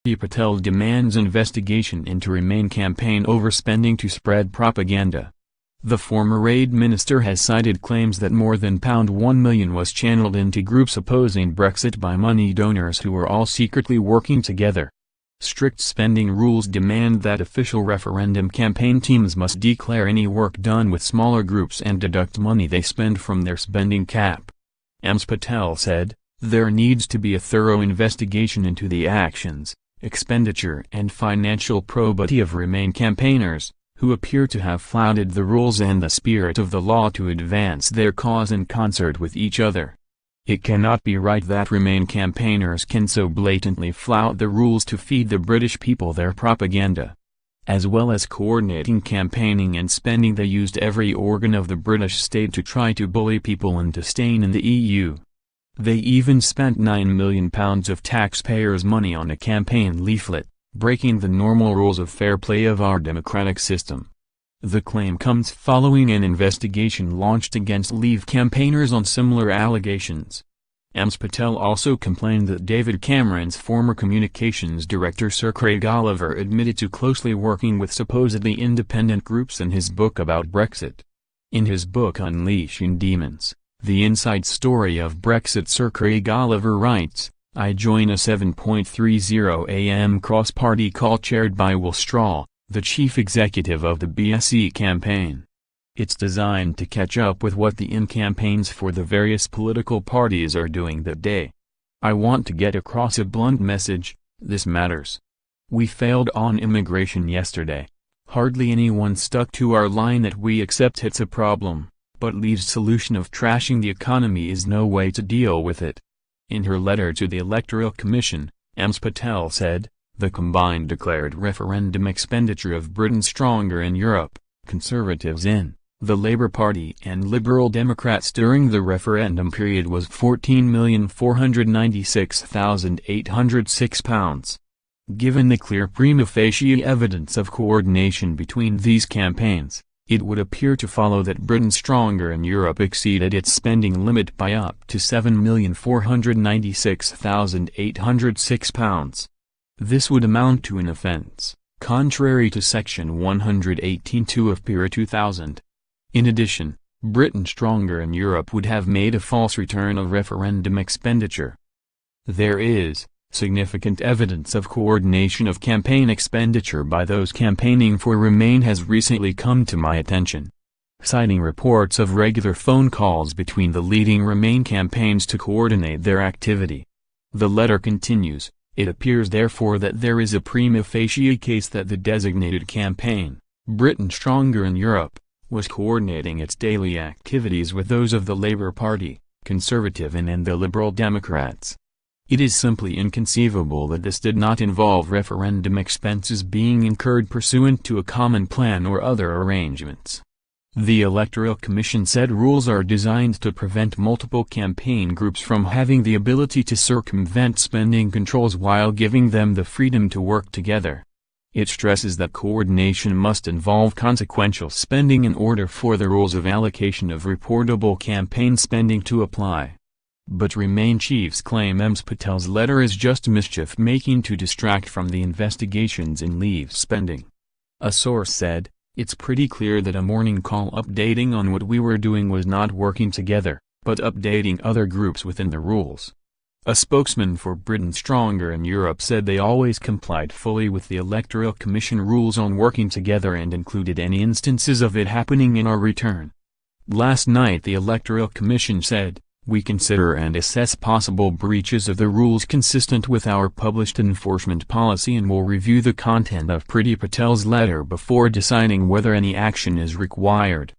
Priti Patel demands investigation into Remain campaign overspending to spread propaganda. The former aid minister has cited claims that more than £1 million was channeled into groups opposing Brexit by money donors who were all secretly working together. Strict spending rules demand that official referendum campaign teams must declare any work done with smaller groups and deduct money they spend from their spending cap. Ms. Patel said, "There needs to be a thorough investigation into the actions, expenditure and financial probity of Remain campaigners, who appear to have flouted the rules and the spirit of the law to advance their cause in concert with each other. It cannot be right that Remain campaigners can so blatantly flout the rules to feed the British people their propaganda. As well as coordinating campaigning and spending, they used every organ of the British state to try to bully people into staying in the EU. They even spent £9 million of taxpayers' money on a campaign leaflet, breaking the normal rules of fair play of our democratic system." The claim comes following an investigation launched against Leave campaigners on similar allegations. Ms. Patel also complained that David Cameron's former communications director Sir Craig Oliver admitted to closely working with supposedly independent groups in his book about Brexit. In his book Unleashing Demons, The Inside Story of Brexit, Sir Craig Oliver writes, "I join a 7:30 a.m. cross-party call chaired by Will Straw, the chief executive of the BSE campaign. It's designed to catch up with what the in-campaigns for the various political parties are doing that day. I want to get across a blunt message: this matters. We failed on immigration yesterday. Hardly anyone stuck to our line that we accept it's a problem, but Leave's solution of trashing the economy is no way to deal with it." In her letter to the Electoral Commission, Ms. Patel said, "The combined declared referendum expenditure of Britain Stronger in Europe, Conservatives in, the Labour Party and Liberal Democrats during the referendum period was £14,496,806. Given the clear prima facie evidence of coordination between these campaigns, it would appear to follow that Britain Stronger in Europe exceeded its spending limit by up to £7,496,806. This would amount to an offence, contrary to Section 118(2) of PIRA 2000. In addition, Britain Stronger in Europe would have made a false return of referendum expenditure. There is significant evidence of coordination of campaign expenditure by those campaigning for Remain has recently come to my attention. Citing reports of regular phone calls between the leading Remain campaigns to coordinate their activity." The letter continues, "It appears therefore that there is a prima facie case that the designated campaign, Britain Stronger in Europe, was coordinating its daily activities with those of the Labour Party, Conservative and the Liberal Democrats. It is simply inconceivable that this did not involve referendum expenses being incurred pursuant to a common plan or other arrangements." The Electoral Commission said rules are designed to prevent multiple campaign groups from having the ability to circumvent spending controls while giving them the freedom to work together. It stresses that coordination must involve consequential spending in order for the rules of allocation of reportable campaign spending to apply. But Remain chiefs claim Ms. Patel's letter is just mischief-making to distract from the investigations in Leave spending. A source said, "It's pretty clear that a morning call updating on what we were doing was not working together, but updating other groups within the rules." A spokesman for Britain Stronger in Europe said they always complied fully with the Electoral Commission rules on working together and included any instances of it happening in our return. Last night the Electoral Commission said, "We consider and assess possible breaches of the rules consistent with our published enforcement policy and will review the content of Priti Patel's letter before deciding whether any action is required."